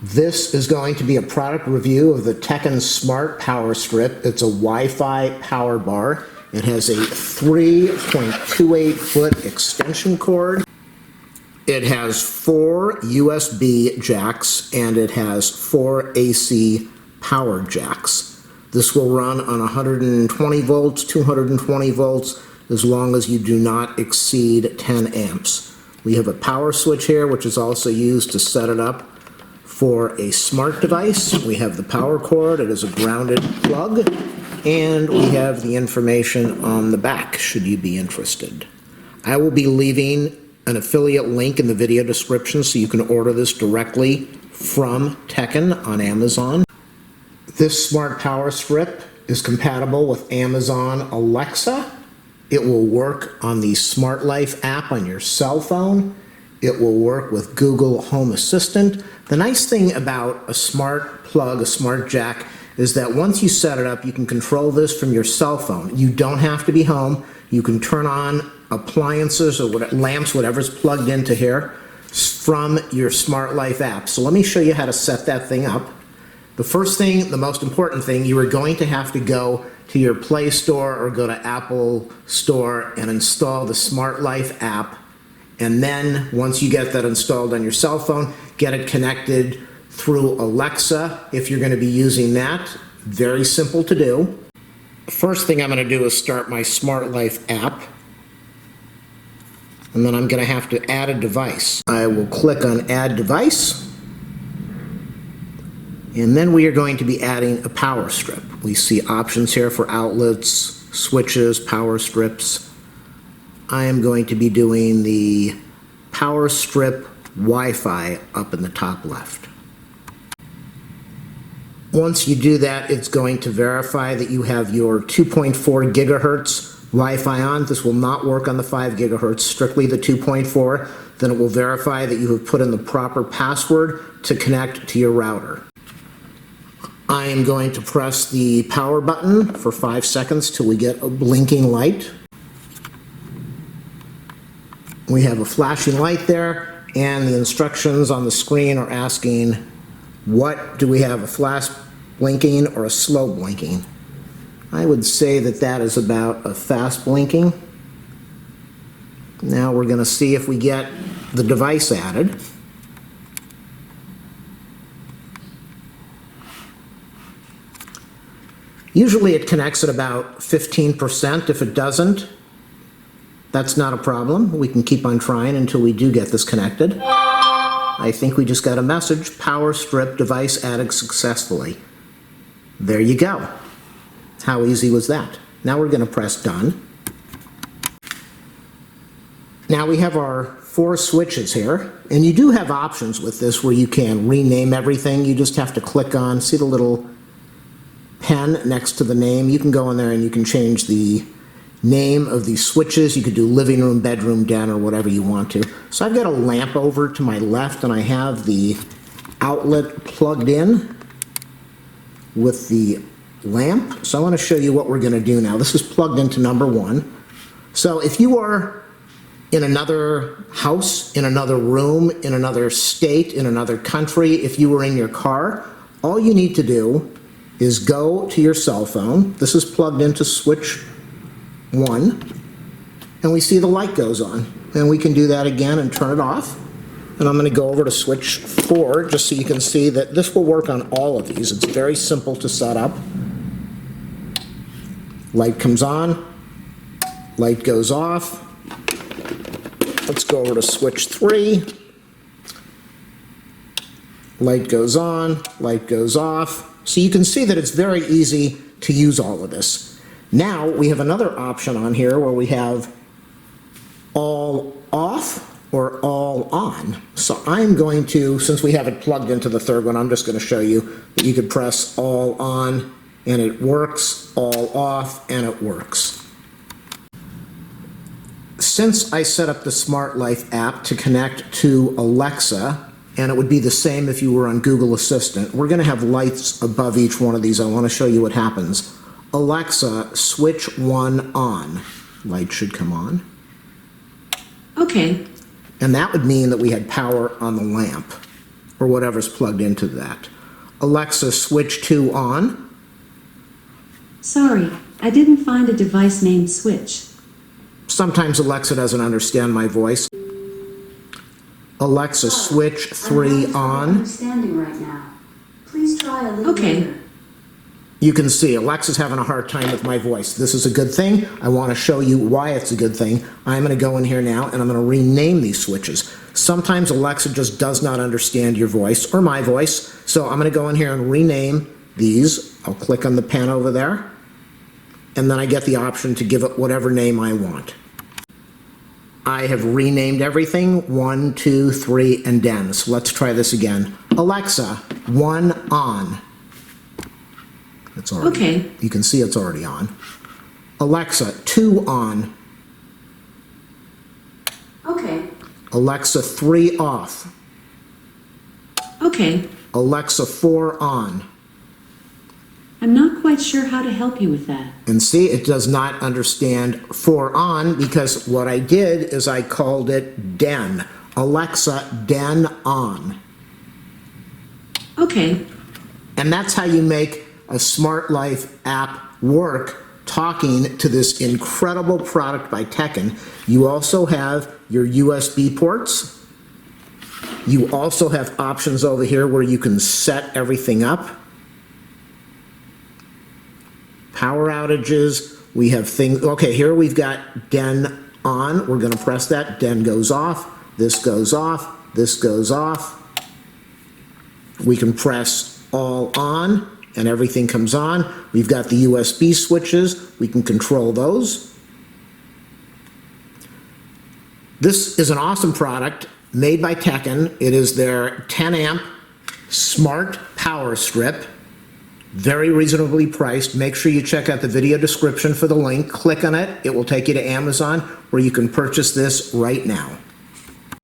This is going to be a product review of the TECKIN Smart Power Strip. It's a Wi-Fi power bar. It has a 3.28 foot extension cord. It has 4 USB jacks and it has 4 AC power jacks. This will run on 120 volts, 220 volts, as long as you do not exceed 10 amps. We have a power switch here, which is also used to set it up for a smart device. We have the power cord. It is a grounded plug, and we have the information on the back should you be interested. I will be leaving an affiliate link in the video description so you can order this directly from TECKIN on Amazon. This smart power strip is compatible with Amazon Alexa. It will work on the Smart Life app on your cell phone. It will work with Google Home Assistant. The nice thing about a smart plug, a smart jack, is that once you set it up, you can control this from your cell phone. You don't have to be home. You can turn on appliances or lamps, whatever's plugged into here, from your Smart Life app. So let me show you how to set that thing up. The first thing, the most important thing, you are going to have to go to your Play Store or go to Apple Store and install the Smart Life app. And then once you get that installed on your cell phone, get it connected through Alexa if you're going to be using that. Very simple to do. The first thing I'm going to do is start my Smart Life app. And then I'm going to have to add a device. I will click on Add Device. And then we are going to be adding a power strip. We see options here for outlets, switches, power strips. I am going to be doing the power strip Wi-Fi up in the top left. Once you do that, it's going to verify that you have your 2.4 gigahertz Wi-Fi on. This will not work on the 5 gigahertz, strictly the 2.4. Then it will verify that you have put in the proper password to connect to your router. I am going to press the power button for 5 seconds till we get a blinking light. We have a flashing light there, and the instructions on the screen are asking, what do we have, a fast blinking or a slow blinking? I would say that that is about a fast blinking. Now we're going to see if we get the device added. Usually it connects at about 15%. If it doesn't, that's not a problem. We can keep on trying until we do get this connected. I think we just got a message, power strip device added successfully. There you go. How easy was that? Now we're going to press done. Now we have our 4 switches here, and you do have options with this where you can rename everything. You just have to click on, see the little pen next to the name. You can go in there and you can change the name of these switches. You could do living room, bedroom, den, or whatever you want to. So I've got a lamp over to my left, and I have the outlet plugged in with the lamp. So I want to show you what we're going to do now. This is plugged into number 1. So if you are in another house, in another room, in another state, in another country, if you were in your car, all you need to do is go to your cell phone. This is plugged into switch 1, and we see the light goes on. And we can do that again and turn it off. And I'm going to go over to switch 4 just so you can see that this will work on all of these. It's very simple to set up. Light comes on, light goes off. Let's go over to switch 3. Light goes on, light goes off. So you can see that it's very easy to use all of this. Now we have another option on here where we have all off or all on. So I'm going to, since we have it plugged into the third one, I'm just going to show you that you could press all on and it works, all off and it works. Since I set up the Smart Life app to connect to Alexa, and it would be the same if you were on Google Assistant, we're going to have lights above each one of these. I want to show you what happens. Alexa, switch 1 on. Light should come on. Okay. And that would mean that we had power on the lamp. or whatever's plugged into that. Alexa, switch to on. Sorry, I didn't find a device named Switch. Sometimes Alexa doesn't understand my voice. Alexa, switch 3 on. Understanding right now. Please try a little later. You can see Alexa's having a hard time with my voice. This is a good thing. I want to show you why it's a good thing. I'm going to go in here now and I'm going to rename these switches. Sometimes Alexa just does not understand your voice or my voice. So I'm going to go in here and rename these. I'll click on the pen over there. And then I get the option to give it whatever name I want. I have renamed everything 1, 2, 3, and den. So let's try this again. Alexa, 1 on. It's already, okay. You can see it's already on. Alexa, 2 on. Okay. Alexa, 3 off. Okay. Alexa, 4 on. I'm not quite sure how to help you with that. And see, it does not understand 4 on because what I did is I called it den. Alexa, den on. Okay. And that's how you make a Smart Life app work, talking to this incredible product by TECKIN. You also have your USB ports. You also have options over here where you can set everything up. Power outages, we have things, okay, here we've got den on. We're going to press that. Den goes off. This goes off. This goes off. We can press all on and everything comes on. We've got the USB switches. We can control those. This is an awesome product made by TECKIN. It is their 10 amp smart power strip. Very reasonably priced. Make sure you check out the video description for the link. Click on it. It will take you to Amazon where you can purchase this right now.